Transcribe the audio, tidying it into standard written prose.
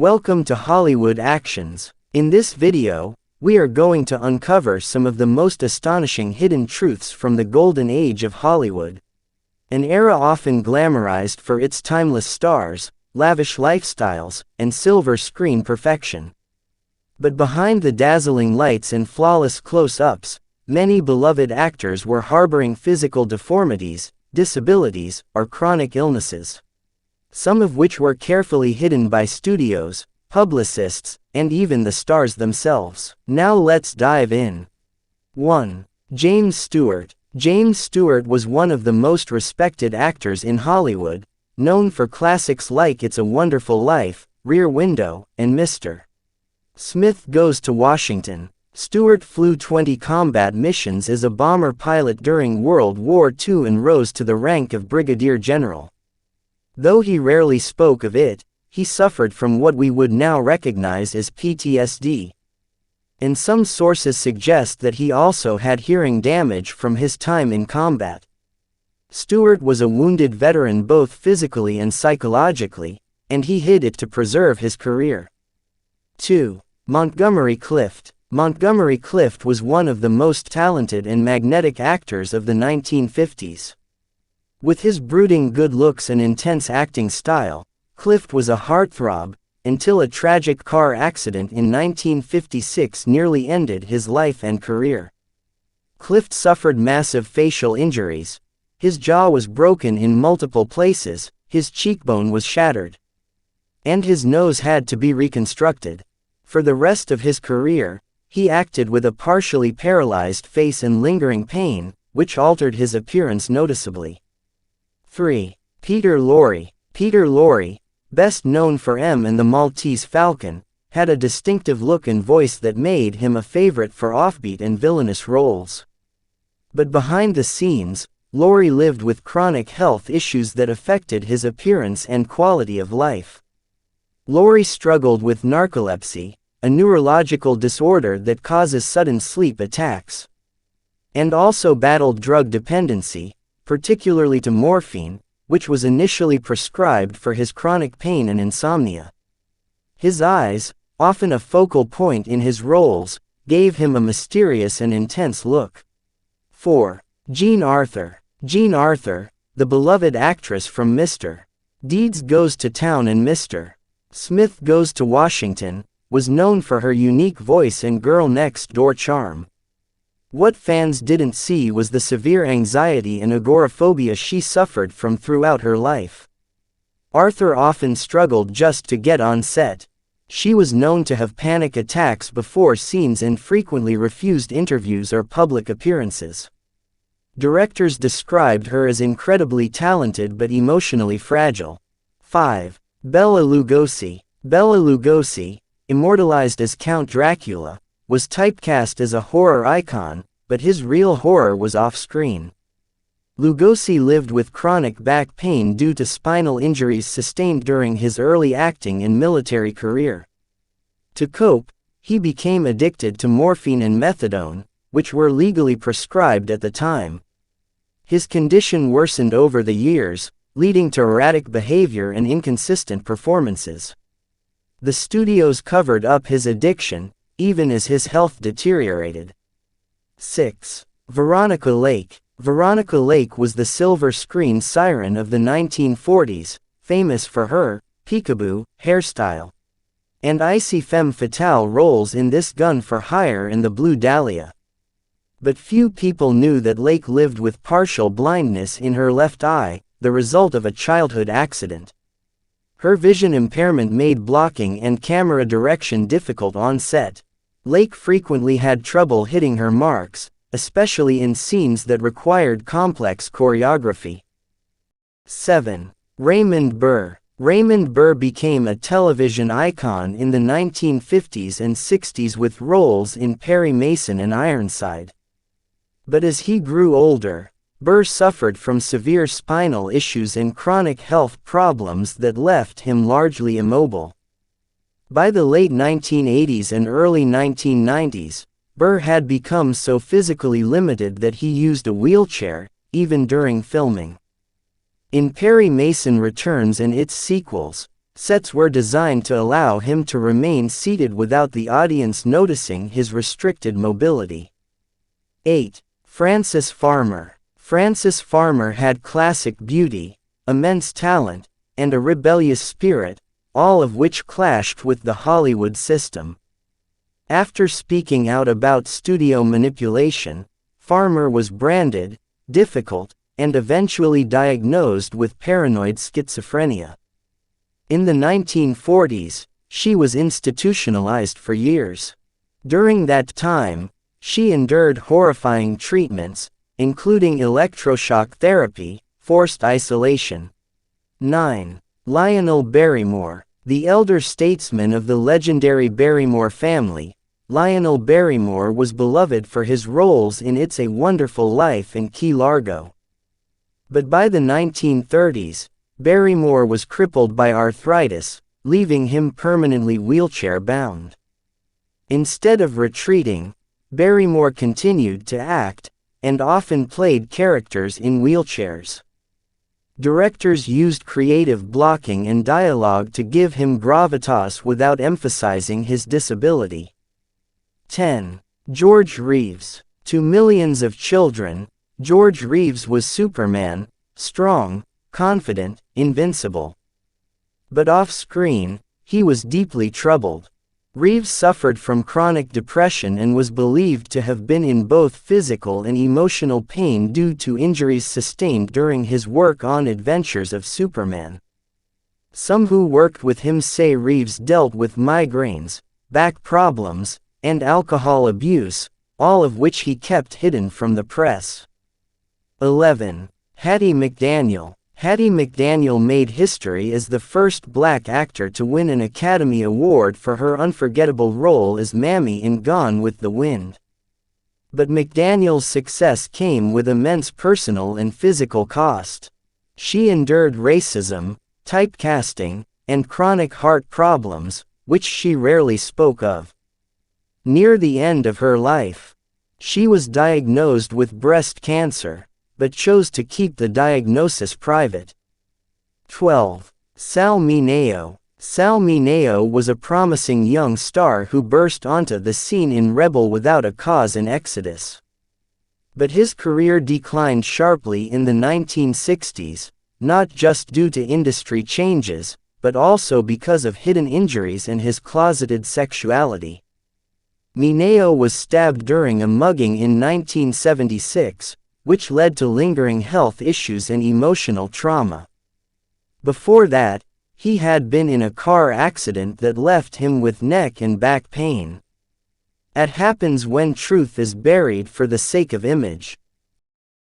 Welcome to Hollywood Actions. In this video, we are going to uncover some of the most astonishing hidden truths from the golden age of Hollywood. An era often glamorized for its timeless stars, lavish lifestyles, and silver screen perfection. But behind the dazzling lights and flawless close-ups, many beloved actors were harboring physical deformities, disabilities, or chronic illnesses. Some of which were carefully hidden by studios, publicists, and even the stars themselves. Now let's dive in. 1. James Stewart. James Stewart was one of the most respected actors in Hollywood, known for classics like It's a Wonderful Life, Rear Window, and Mr. Smith Goes to Washington. Stewart flew 20 combat missions as a bomber pilot during World War II and rose to the rank of Brigadier General. Though he rarely spoke of it, he suffered from what we would now recognize as PTSD. And some sources suggest that he also had hearing damage from his time in combat. Stewart was a wounded veteran both physically and psychologically, and he hid it to preserve his career. 2. Montgomery Clift. Montgomery Clift was one of the most talented and magnetic actors of the 1950s. With his brooding good looks and intense acting style, Clift was a heartthrob, until a tragic car accident in 1956 nearly ended his life and career. Clift suffered massive facial injuries. His jaw was broken in multiple places, his cheekbone was shattered, and his nose had to be reconstructed. For the rest of his career, he acted with a partially paralyzed face and lingering pain, which altered his appearance noticeably. 3. Peter Lorre. Peter Lorre, best known for M and the Maltese Falcon, had a distinctive look and voice that made him a favorite for offbeat and villainous roles. But behind the scenes, Lorre lived with chronic health issues that affected his appearance and quality of life. Lorre struggled with narcolepsy, a neurological disorder that causes sudden sleep attacks, and also battled drug dependency, particularly to morphine, which was initially prescribed for his chronic pain and insomnia. His eyes, often a focal point in his roles, gave him a mysterious and intense look. 4. Jean Arthur. Jean Arthur, the beloved actress from Mr. Deeds Goes to Town and Mr. Smith Goes to Washington, was known for her unique voice and girl next door charm. What fans didn't see was the severe anxiety and agoraphobia she suffered from throughout her life. Arthur often struggled just to get on set. She was known to have panic attacks before scenes and frequently refused interviews or public appearances. Directors described her as incredibly talented but emotionally fragile. 5. Bela Lugosi. Bela Lugosi, immortalized as Count Dracula, was typecast as a horror icon, but his real horror was off-screen. Lugosi lived with chronic back pain due to spinal injuries sustained during his early acting and military career. To cope, he became addicted to morphine and methadone, which were legally prescribed at the time. His condition worsened over the years, leading to erratic behavior and inconsistent performances. The studios covered up his addiction, even as his health deteriorated. 6. Veronica Lake. Veronica Lake was the silver screen siren of the 1940s, famous for her peekaboo hairstyle and icy femme fatale roles in This Gun for Hire and The Blue Dahlia. But few people knew that Lake lived with partial blindness in her left eye, the result of a childhood accident. Her vision impairment made blocking and camera direction difficult on set. Lake frequently had trouble hitting her marks, especially in scenes that required complex choreography. 7. Raymond Burr. Raymond Burr became a television icon in the 1950s and 60s with roles in Perry Mason and Ironside. But as he grew older, Burr suffered from severe spinal issues and chronic health problems that left him largely immobile. By the late 1980s and early 1990s, Burr had become so physically limited that he used a wheelchair, even during filming. In Perry Mason Returns and its sequels, Sets were designed to allow him to remain seated without the audience noticing his restricted mobility. 8. Francis Farmer. Francis Farmer had classic beauty, immense talent, and a rebellious spirit, all of which clashed with the Hollywood system. After speaking out about studio manipulation, Farmer was branded difficult and eventually diagnosed with paranoid schizophrenia. In the 1940s, she was institutionalized for years. During that time, she endured horrifying treatments, including electroshock therapy, forced isolation. 9. Lionel Barrymore. The elder statesman of the legendary Barrymore family, Lionel Barrymore was beloved for his roles in It's a Wonderful Life and Key Largo. But by the 1930s, Barrymore was crippled by arthritis, leaving him permanently wheelchair-bound. Instead of retreating, Barrymore continued to act, and often played characters in wheelchairs. Directors used creative blocking and dialogue to give him gravitas without emphasizing his disability. 10. George Reeves. To millions of children, George Reeves was Superman, strong, confident, invincible. But off-screen, he was deeply troubled. Reeves suffered from chronic depression and was believed to have been in both physical and emotional pain due to injuries sustained during his work on Adventures of Superman. Some who worked with him say Reeves dealt with migraines, back problems, and alcohol abuse, all of which he kept hidden from the press. 11. Hattie McDaniel. Hattie McDaniel made history as the first black actor to win an Academy Award for her unforgettable role as Mammy in Gone with the Wind. But McDaniel's success came with immense personal and physical cost. She endured racism, typecasting, and chronic heart problems, which she rarely spoke of. Near the end of her life, she was diagnosed with breast cancer, but chose to keep the diagnosis private. 12. Sal Mineo. Sal Mineo was a promising young star who burst onto the scene in Rebel Without a Cause and Exodus. But his career declined sharply in the 1960s, not just due to industry changes, but also because of hidden injuries and his closeted sexuality. Mineo was stabbed during a mugging in 1976, which led to lingering health issues and emotional trauma. Before that, he had been in a car accident that left him with neck and back pain. It happens when truth is buried for the sake of image.